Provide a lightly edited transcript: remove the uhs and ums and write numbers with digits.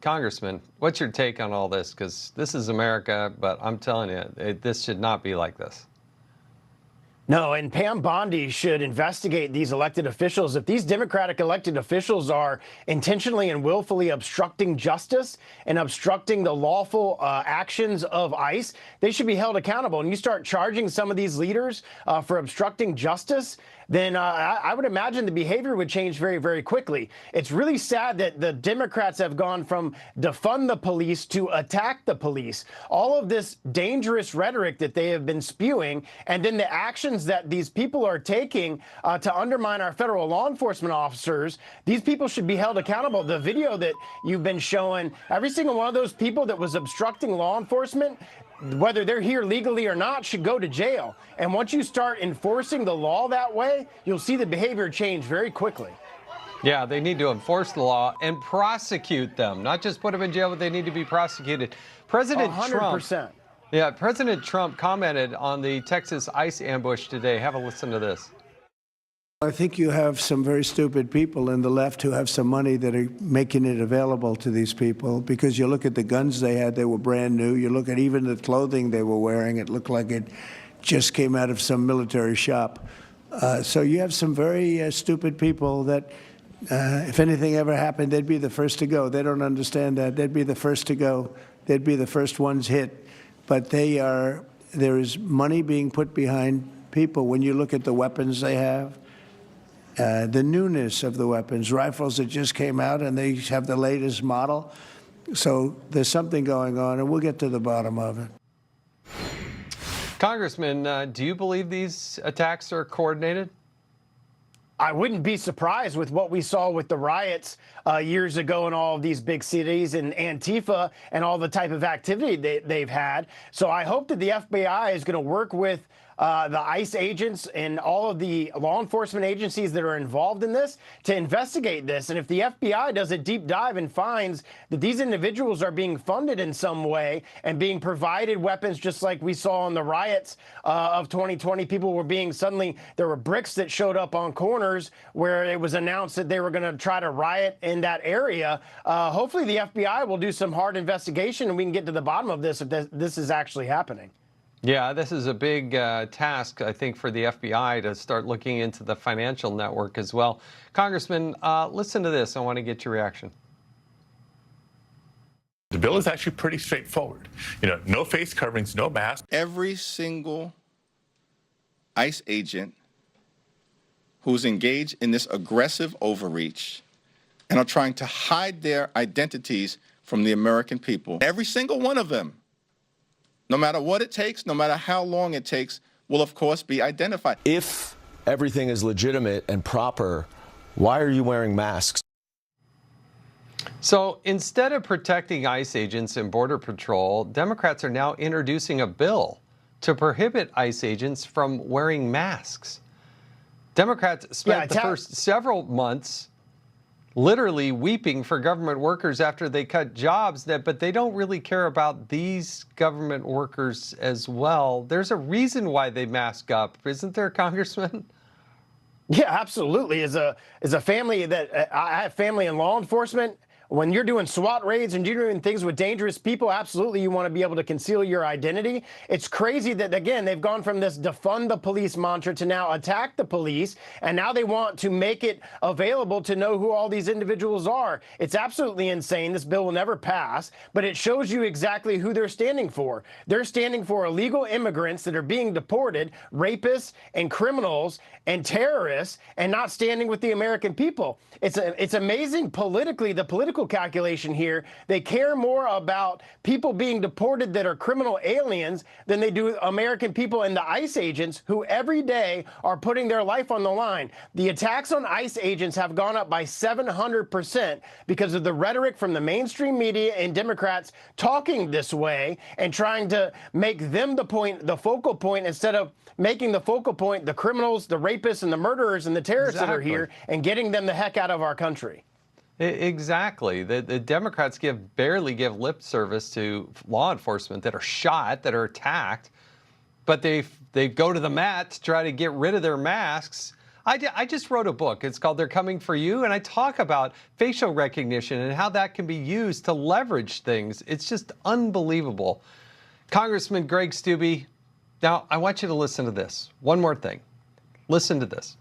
Congressman, what's your take on all this? Because this is America, but I'm telling you, this should not be like this. No, and Pam Bondi should investigate these elected officials. If these Democratic elected officials are intentionally and willfully obstructing justice and obstructing the lawful actions of ICE, they should be held accountable. And you start charging some of these leaders for obstructing justice, then I would imagine the behavior would change very, very quickly. It's really sad that the Democrats have gone from defund the police to attack the police. All of this dangerous rhetoric that they have been spewing, and then the actions that these people are taking to undermine our federal law enforcement officers, these people should be held accountable. The video that you've been showing, every single one of those people that was obstructing law enforcement, whether they're here legally or not, should go to jail. And once you start enforcing the law that way, you'll see the behavior change very quickly. Yeah, they need to enforce the law and prosecute them, not just put them in jail, but they need to be prosecuted. President 100%. Trump, President Trump commented on the Texas ICE ambush today. Have a listen to this. I think you have some very stupid people in the left who have some money that are making it available to these people, because you look at the guns they had, they were brand new. You look at even the clothing they were wearing, it looked like it just came out of some military shop. So you have some very stupid people that if anything ever happened, they'd be the first to go. They don't understand that. They'd be the first to go. They'd be the first ones hit. But there is money being put behind people. When you look at the weapons they have, the newness of the weapons, rifles that just came out and they have the latest model. So there's something going on, and we'll get to the bottom of it. Congressman, do you believe these attacks are coordinated? I wouldn't be surprised with what we saw with the riots years ago in all of these big cities and Antifa and all the type of activity they've had. So I hope that the FBI is going to work with the ICE agents and all of the law enforcement agencies that are involved in this to investigate this. And if the FBI does a deep dive and finds that these individuals are being funded in some way and being provided weapons, just like we saw in the riots of 2020, people were being there were bricks that showed up on corners where it was announced that they were going to try to riot in that area. Hopefully the FBI will do some hard investigation and we can get to the bottom of this if this is actually happening. Yeah, this is a big task, I think, for the FBI to start looking into the financial network as well. Congressman, listen to this. I want to get your reaction. The bill is actually pretty straightforward. No face coverings, no masks. Every single ICE agent who's engaged in this aggressive overreach and are trying to hide their identities from the American people, every single one of them, no matter what it takes, no matter how long it takes, will of course be identified. If everything is legitimate and proper, why are you wearing masks? So instead of protecting ICE agents and Border Patrol, Democrats are now introducing a bill to prohibit ICE agents from wearing masks. Democrats spent the first several months literally weeping for government workers after they cut jobs, but they don't really care about these government workers as well. There's a reason why they mask up, isn't there, Congressman? Yeah, absolutely. As a family I have family in law enforcement. When you're doing SWAT raids and you're doing things with dangerous people, absolutely you want to be able to conceal your identity. It's crazy that, again, they've gone from this defund the police mantra to now attack the police, and now they want to make it available to know who all these individuals are. It's absolutely insane. This bill will never pass, but it shows you exactly who they're standing for. They're standing for illegal immigrants that are being deported, rapists and criminals and terrorists, and not standing with the American people. It's amazing politically, the political calculation here. They care more about people being deported that are criminal aliens than they do American people and the ICE agents who every day are putting their life on the line. The attacks on ICE agents have gone up by 700% because of the rhetoric from the mainstream media and Democrats talking this way and trying to make them the focal point, instead of making the focal point the criminals, the rapists, and the murderers and the terrorists that are here, and getting them the heck out of our country. Exactly. The Democrats barely give lip service to law enforcement that are shot, that are attacked, but they go to the mat to try to get rid of their masks. I just wrote a book. It's called They're Coming for You, and I talk about facial recognition and how that can be used to leverage things. It's just unbelievable. Congressman Greg Steube, now I want you to listen to this. One more thing. Listen to this.